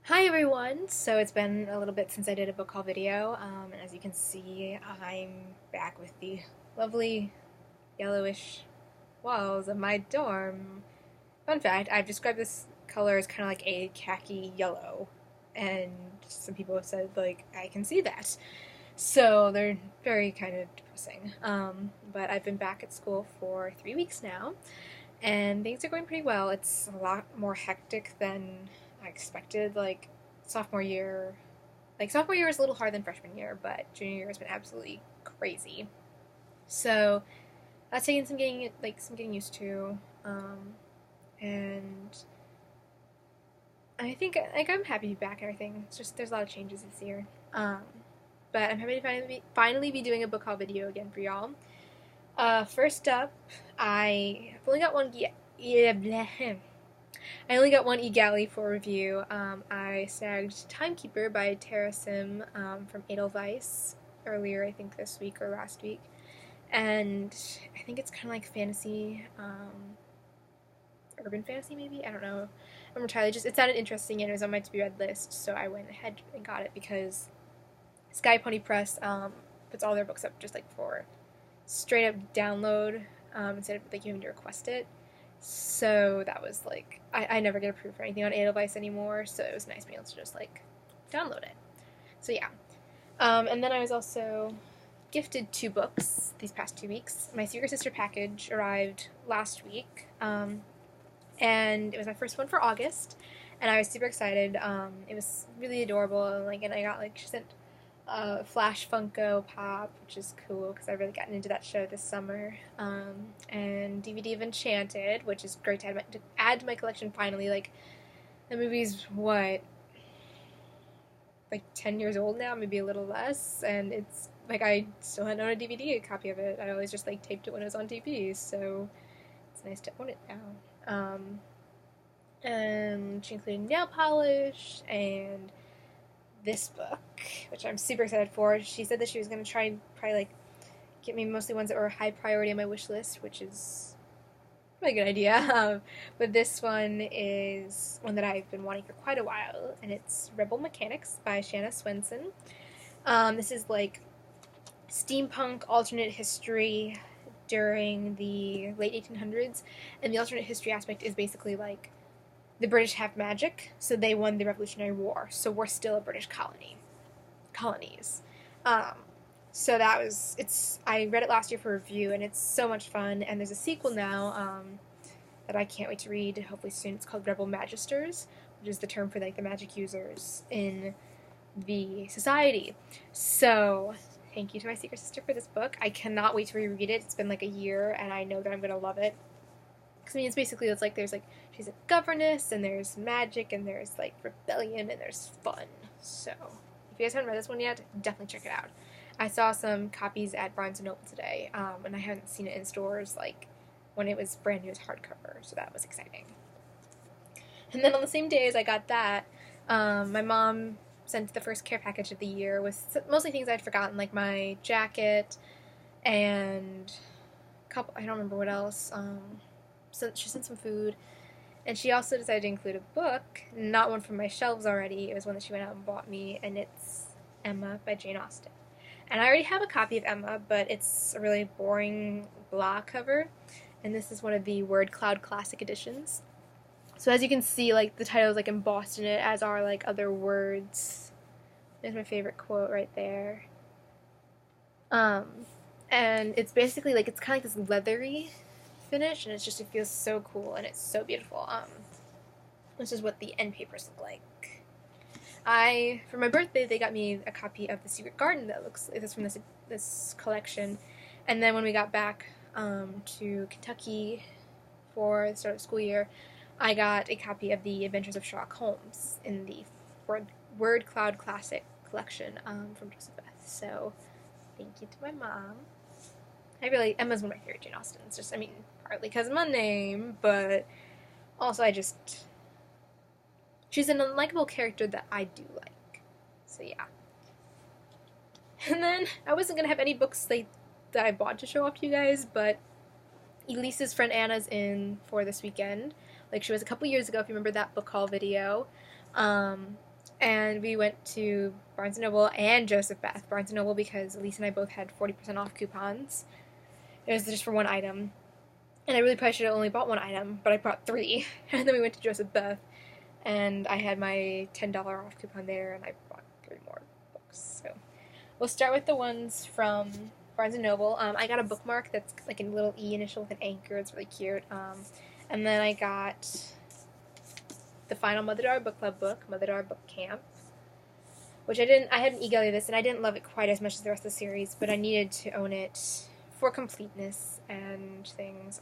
Hi everyone! So it's been a little bit since I did a book haul video, and as you can see, I'm back with the lovely yellowish walls of my dorm. Fun fact, I've described this color as kind of like a khaki yellow, and some people have said, like, I can see that. So they're very kind of depressing. But I've been back at school for 3 weeks now, and things are going pretty well. It's a lot more hectic than I expected. Sophomore year is a little harder than freshman year, but junior year has been absolutely crazy. So that's taking some getting used to, and I think I'm happy to be back and everything. It's just there's a lot of changes this year, but I'm happy to finally be doing a book haul video again for y'all. First up, I only got one. I only got one eGalley for review. I snagged Timekeeper by Tara Sim from Edelweiss earlier, I think this week or last week, and I think it's kind of like fantasy, urban fantasy maybe. I don't know. I'm entirely just it sounded interesting and it was on my to be read list, so I went ahead and got it because Sky Pony Press puts all their books up just like for straight up download instead of like you having to request it. So that was like I never get approved for anything on Edelweiss anymore, so it was nice being able to just like download it. So yeah. And then I was also gifted 2 books these past 2 weeks. My Secret Sister package arrived last week, and it was my first one for August, and I was super excited. It was really adorable, and I got she sent Flash Funko Pop, which is cool because I've really gotten into that show this summer, and DVD of Enchanted, which is great to add to my collection finally. Like, the movie's what, like 10 years old now, maybe a little less, and it's like I still hadn't owned a DVD copy of it. I always just like taped it when it was on TV, so it's nice to own it now. And she included nail polish and this book, which I'm super excited for. She said that she was going to try and probably like get me mostly ones that were high priority on my wish list, which is a really good idea. But this one is one that I've been wanting for quite a while, and it's Rebel Mechanics by Shanna Swenson. This is like steampunk alternate history during the late 1800s, and the alternate history aspect is basically like the British have magic, so they won the Revolutionary War, so we're still a British colonies. So I read it last year for review, and it's so much fun, and there's a sequel now that I can't wait to read, hopefully soon. It's called Rebel Magisters, which is the term for like the magic users in the society. So thank you to my Secret Sister for this book. I cannot wait to reread it. It's been like a year, and I know that I'm going to love it. Because I mean, it's basically, there's like she's a governess, and there's magic, and there's like rebellion, and there's fun. So if you guys haven't read this one yet, definitely check it out. I saw some copies at Barnes & Noble today, and I haven't seen it in stores like when it was brand new as hardcover, so that was exciting. And then on the same day as I got that, my mom sent the first care package of the year with mostly things I'd forgotten, like my jacket and a couple, I don't remember what else. So she sent some food, and she also decided to include a book, not one from my shelves already. It was one that she went out and bought me, and it's Emma by Jane Austen. And I already have a copy of Emma, but it's a really boring blah cover, and this is one of the Word Cloud Classic editions. So as you can see, like the title is like embossed in it, as are like other words. There's my favorite quote right there. And it's basically like it's kind of like this leathery finish, and it feels so cool, and it's so beautiful. This is what the end papers look like. For my birthday, they got me a copy of The Secret Garden that looks like this from this collection, and then when we got back to Kentucky for the start of the school year, I got a copy of The Adventures of Sherlock Holmes in the Word Cloud Classic collection from Joseph-Beth. So thank you to my mom. Emma's one of my favorite Jane Austens. Just, I mean, partly because of my name, but also she's an unlikable character that I do like. So yeah. And then I wasn't going to have any books that I bought to show off to you guys, but Elise's friend Anna's in for this weekend. Like she was a couple years ago, if you remember that book haul video. And we went to Barnes & Noble and Joseph-Beth. Barnes & Noble because Elise and I both had 40% off coupons. It was just for one item. And I really probably should have only bought one item, but I bought 3. And then we went to Joseph-Beth, and I had my $10 off coupon there, and I bought 3 more books. So we'll start with the ones from Barnes & Noble. I got a bookmark that's like a little E initial with an anchor. It's really cute. And then I got the final Mother Daughter Book Club book, Mother Daughter Book Camp, which I had an e-gallery of this, and I didn't love it quite as much as the rest of the series, but I needed to own it for completeness and things.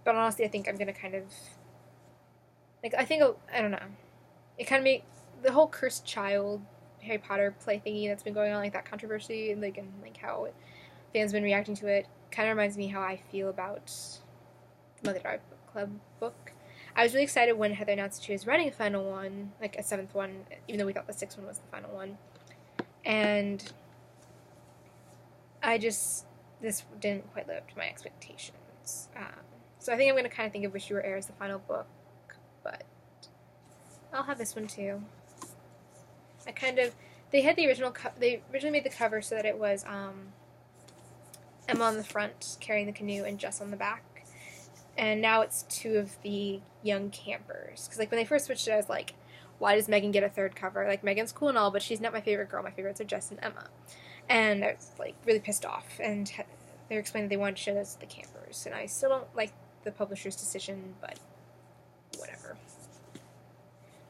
But honestly, I think I'm gonna kind of I don't know. It kind of made the whole cursed child Harry Potter play thingy that's been going on, like that controversy, and how fans have been reacting to it. Kind of reminds me how I feel about the Mother Daughter Book Club book. I was really excited when Heather announced she was writing a final one, like a 7th one, even though we thought the 6th one was the final one. And this didn't quite live up to my expectations. So I think I'm going to kind of think of Wish You Were Air as the final book, but I'll have this one too. They had the original, they originally made the cover so that it was Emma on the front carrying the canoe and Jess on the back. And now it's 2 of the young campers. Because, when they first switched it, I was like, why does Megan get a 3rd cover? Megan's cool and all, but she's not my favorite girl. My favorites are Jess and Emma. And I was, really pissed off. And they were explaining that they wanted to show those to the campers. And I still don't like the publisher's decision, but whatever.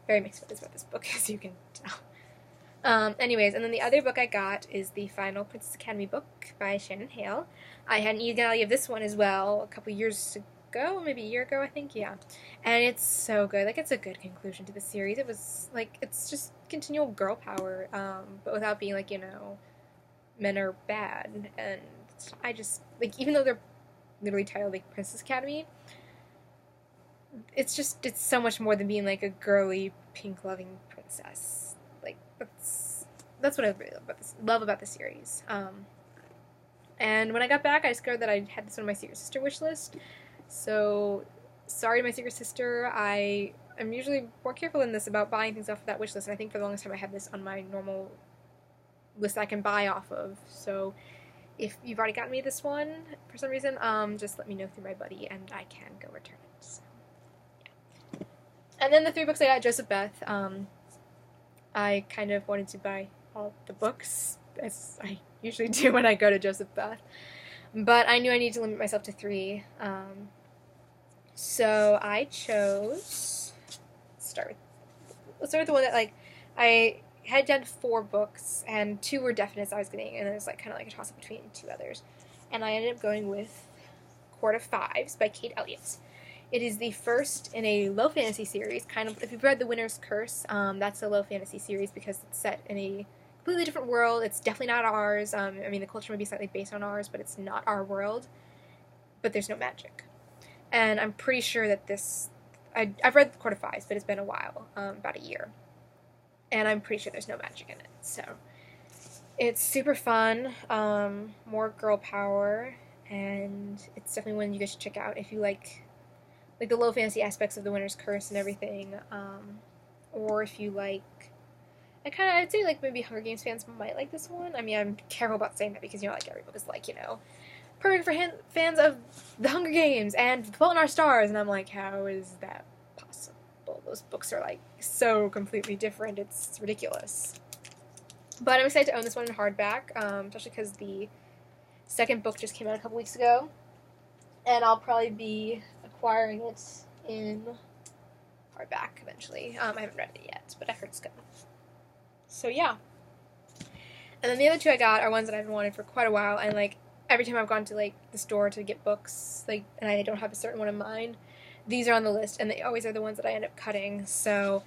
Very mixed feelings about this book, as you can tell. Anyways, and then the other book I got is the final Princess Academy book by Shannon Hale. I had an e-gallery of this one as well a couple years ago, maybe a year ago, I think, yeah. And it's so good. It's a good conclusion to the series. It was, it's just continual girl power, but without being, men are bad. And I just, even though they're literally titled, Princess Academy, it's so much more than being, a girly, pink-loving princess. That's what I really love about the series. And when I got back, I discovered that I had this on my Secret Sister wish list. So, sorry to my Secret Sister. I'm usually more careful in this about buying things off of that wish list, and I think for the longest time I had this on my normal list I can buy off of. So, if you've already gotten me this one for some reason, just let me know through my buddy, and I can go return it. So, yeah. And then the 3 books I got, Joseph-Beth. I kind of wanted to buy all the books, as I usually do when I go to Joseph-Beth. But I knew I needed to limit myself to 3. So I chose... Let's start with the one that, I had done 4 books, and 2 were definite I was getting, and there was, kind of a toss-up between 2 others. And I ended up going with Court of Fives by Kate Elliott. It is the first in a low fantasy series, if you've read The Winter's Curse, that's a low fantasy series because it's set in a completely different world. It's definitely not ours. The culture may be slightly based on ours, but it's not our world. But there's no magic. And I'm pretty sure that I've read The Court of Fives, but it's been a while, about a year. And I'm pretty sure there's no magic in it. So, it's super fun, more girl power, and it's definitely one you guys should check out if you like the low fantasy aspects of The Winter's Curse and everything, or if you I'd say maybe Hunger Games fans might like this one. I'm careful about saying that because every book is perfect for fans of The Hunger Games and The Fault in Our Stars, and I'm how is that possible? Those books are so completely different. It's ridiculous. But I'm excited to own this one in hardback, especially because the 2nd book just came out a couple weeks ago, and I'll probably be acquiring it in hardback eventually. I haven't read it yet, but I heard it's good. So yeah. And then the other 2 I got are ones that I've wanted for quite a while, and every time I've gone to the store to get books, and I don't have a certain one in mind, these are on the list, and they always are the ones that I end up cutting. So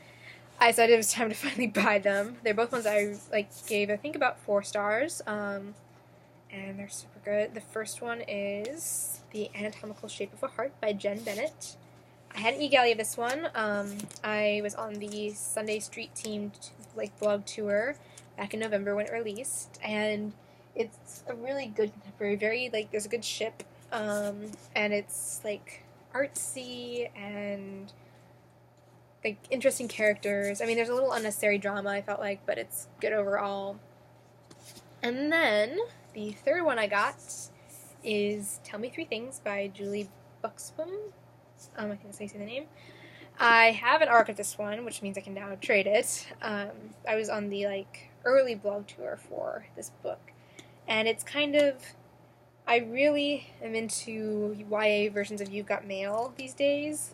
I decided it was time to finally buy them. They're both ones I gave I think about 4 stars, and they're super good. The first one is The Anatomical Shape of a Heart by Jen Bennett. I had an e-gallery of this one. I was on the Sunday Street themed blog tour back in November when it released, and it's a really good contemporary, very there's a good ship, and it's artsy, and like interesting characters. I mean, there's a little unnecessary drama, I felt like, but it's good overall. And then the third one I got is Tell Me Three Things by Julie Buxbaum. I think that's how you say the name. I have an arc of this one, which means I can now trade it. I was on the early blog tour for this book, and it's kind of, I really am into YA versions of You've Got Mail these days.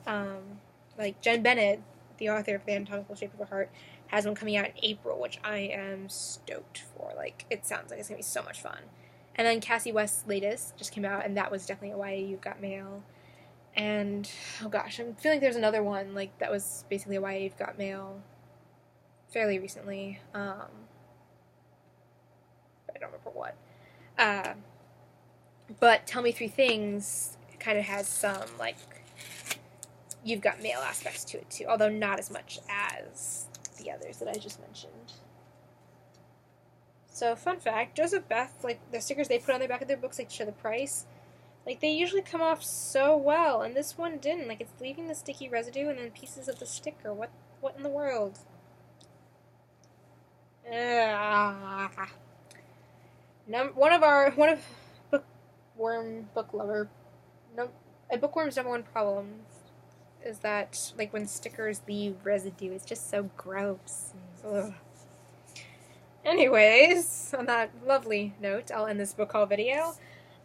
Like Jen Bennett, the author of The Anatomical Shape of a Heart, has one coming out in April, which I am stoked for. Like, it sounds like it's gonna be so much fun. And then Cassie West's latest just came out, and that was definitely a YA You've Got Mail. And, oh gosh, I'm feeling there's another one, that was basically a YA You've Got Mail fairly recently. I don't remember what. But Tell Me Three Things kind of has some, You've Got Mail aspects to it, too. Although not as much as the others that I just mentioned. So, fun fact, Joseph-Beth, the stickers they put on the back of their books, to show the price, they usually come off so well, and this one didn't. It's leaving the sticky residue and then pieces of the sticker. What in the world? One of a bookworm's number one problem is that, when stickers leave residue, it's just so gross. Ugh. Anyways, on that lovely note, I'll end this book haul video.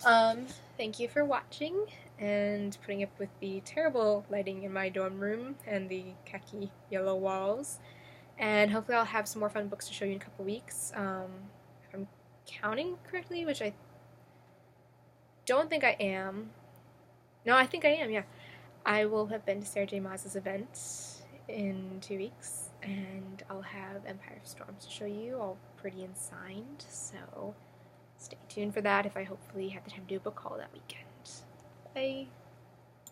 Thank you for watching and putting up with the terrible lighting in my dorm room and the khaki yellow walls. And hopefully I'll have some more fun books to show you in a couple weeks. If I'm counting correctly, which I don't think I am. No, I think I am, yeah. I will have been to Sarah J. Maas's event in 2 weeks, and I'll have Empire of Storms to show you, all pretty and signed, so stay tuned for that if I hopefully have the time to do a book haul that weekend. Bye!